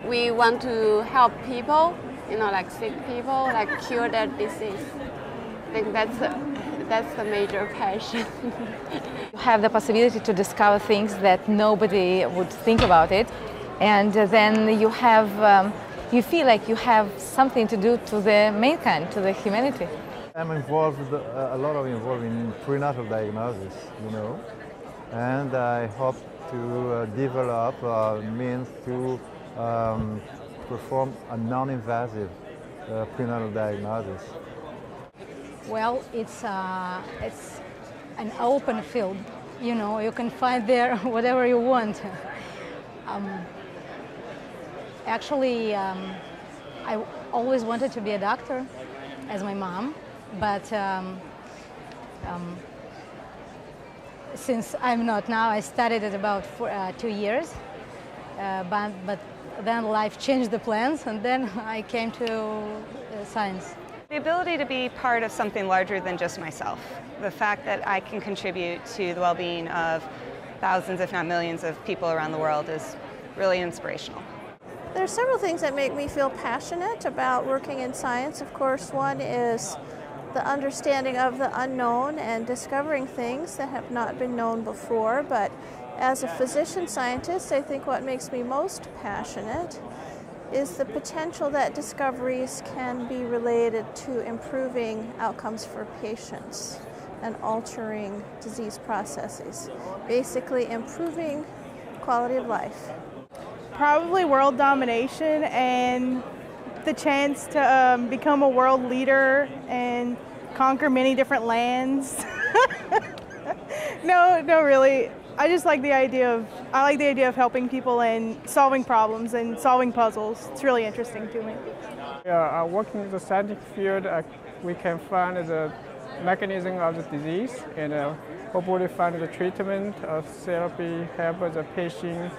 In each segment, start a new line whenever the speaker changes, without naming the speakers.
we want to help people, like sick people, like cure their disease. I think that's the major passion.
You have the possibility to discover things that nobody would think about it, and then you you feel like you have something to do to the mankind, to the humanity.
I'm involved, a lot involved in prenatal diagnosis, and I hope to develop means to perform a non-invasive prenatal diagnosis.
Well, it's an open field. You can find there whatever you want. Actually, I always wanted to be a doctor, as my mom, but since I'm not now, I studied it about 2 years, but then life changed the plans, and then I came to science.
The ability to be part of something larger than just myself. The fact that I can contribute to the well-being of thousands, if not millions, of people around the world is really inspirational.
There are several things that make me feel passionate about working in science. Of course, one is the understanding of the unknown and discovering things that have not been known before. But as a physician scientist, I think what makes me most passionate is the potential that discoveries can be related to improving outcomes for patients and altering disease processes, basically improving quality of life.
Probably world domination and the chance to become a world leader and conquer many different lands. No, really. I just like the idea of helping people and solving problems and solving puzzles. It's really interesting to me.
Yeah, working in the scientific field, we can find the mechanism of the disease and hopefully find the treatment, therapy, help the patient,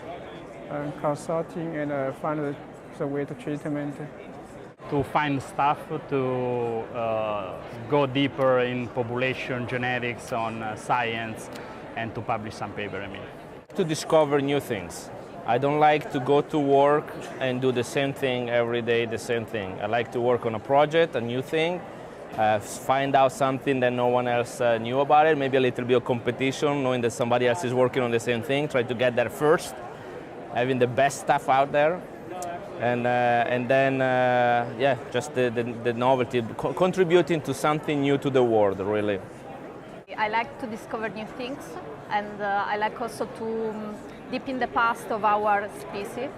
consulting, and find the way to treatment.
To find stuff to go deeper in population genetics, on science, and to publish some paper,
To discover new things. I don't like to go to work and do the same thing every day, the same thing. I like to work on a project, a new thing, find out something that no one else knew about it, maybe a little bit of competition, knowing that somebody else is working on the same thing, try to get there first, having the best stuff out there, and then, just the novelty, contributing to something new to the world, really.
I like to discover new things, and I like also to deep in the past of our species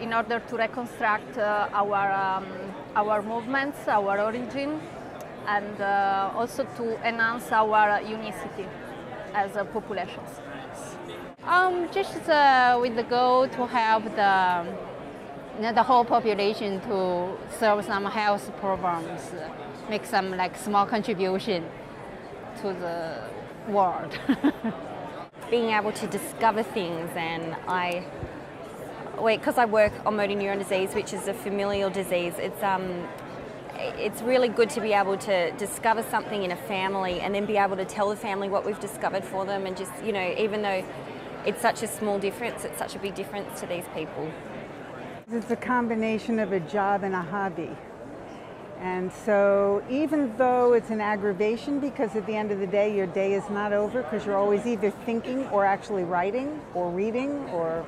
in order to reconstruct our movements, our origin, and also to enhance our unicity as populations.
Just with the goal to help the whole population to solve some health problems, make some small contribution to the world.
Being able to discover things, and because I work on motor neuron disease, which is a familial disease, it's really good to be able to discover something in a family and then be able to tell the family what we've discovered for them, and just, even though it's such a small difference, it's such a big difference to these people.
It's a combination of a job and a hobby. And so even though it's an aggravation, because at the end of the day, your day is not over, because you're always either thinking or actually writing or reading, or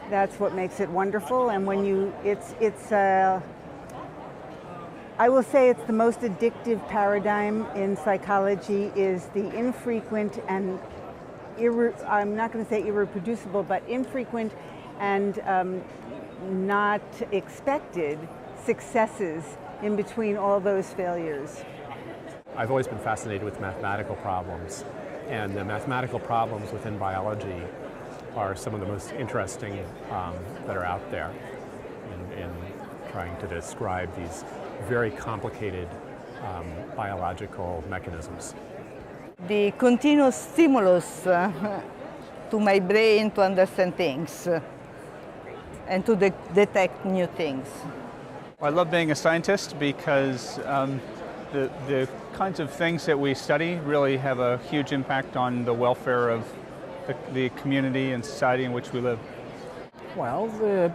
that's what makes it wonderful. And when I will say it's the most addictive paradigm in psychology is the infrequent and, I'm not going to say irreproducible, but infrequent and not expected successes in between all those failures.
I've always been fascinated with mathematical problems, and the mathematical problems within biology are some of the most interesting that are out there in trying to describe these very complicated biological mechanisms.
The continuous stimulus to my brain to understand things and to detect new things.
I love being a scientist because the kinds of things that we study really have a huge impact on the welfare of the community and society in which we live.
Well,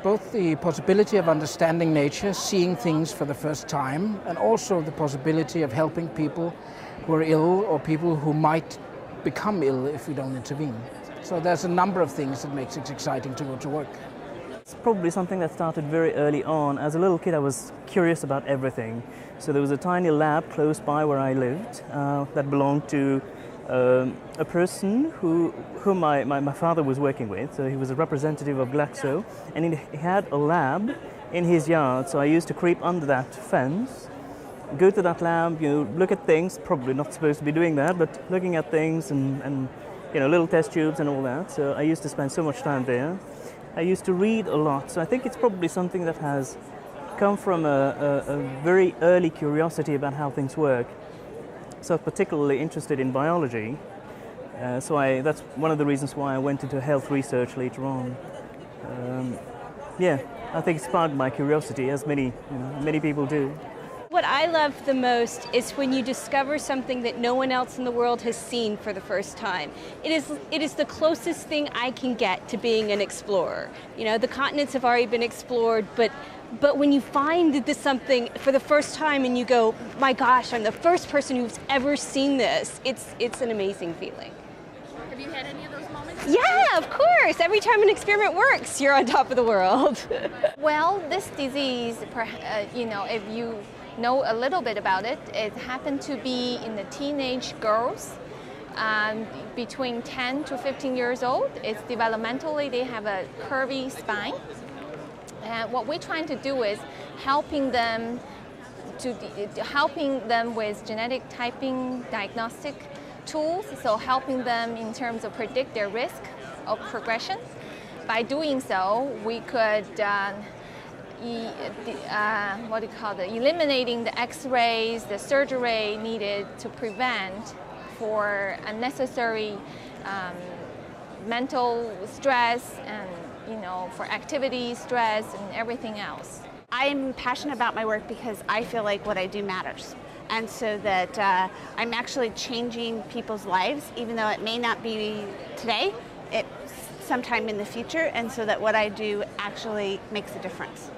both the possibility of understanding nature, seeing things for the first time, and also the possibility of helping people who are ill or people who might become ill if we don't intervene. So there's a number of things that makes it exciting to go to work.
It's probably something that started very early on. As a little kid, I was curious about everything. So there was a tiny lab close by where I lived that belonged to a person whom my father was working with. So he was a representative of Glaxo, and he had a lab in his yard. So I used to creep under that fence, go to that lab, look at things, probably not supposed to be doing that, but looking at things and little test tubes and all that. So I used to spend so much time there. I used to read a lot, so I think it's probably something that has come from a very early curiosity about how things work. So I'm particularly interested in biology, so that's one of the reasons why I went into health research later on. I think it sparked my curiosity, as many people do.
What I love the most is when you discover something that no one else in the world has seen for the first time. It is the closest thing I can get to being an explorer. The continents have already been explored, but when you find this something for the first time and you go, my gosh, I'm the first person who's ever seen this, it's an amazing feeling.
Have you had any of those moments?
Yeah, of course. Every time an experiment works, you're on top of the world.
Well, this disease, if you know a little bit about it, it happened to be in the teenage girls between 10 to 15 years old. It's developmentally, they have a curvy spine. And what we're trying to do is helping them with genetic typing diagnostic tools, so helping them in terms of predict their risk of progression. By doing so, we could eliminating the X-rays, the surgery needed to prevent for unnecessary mental stress and for activity stress and everything else.
I'm passionate about my work because I feel like what I do matters, and so that I'm actually changing people's lives, even though it may not be today, it's sometime in the future, and so that what I do actually makes a difference.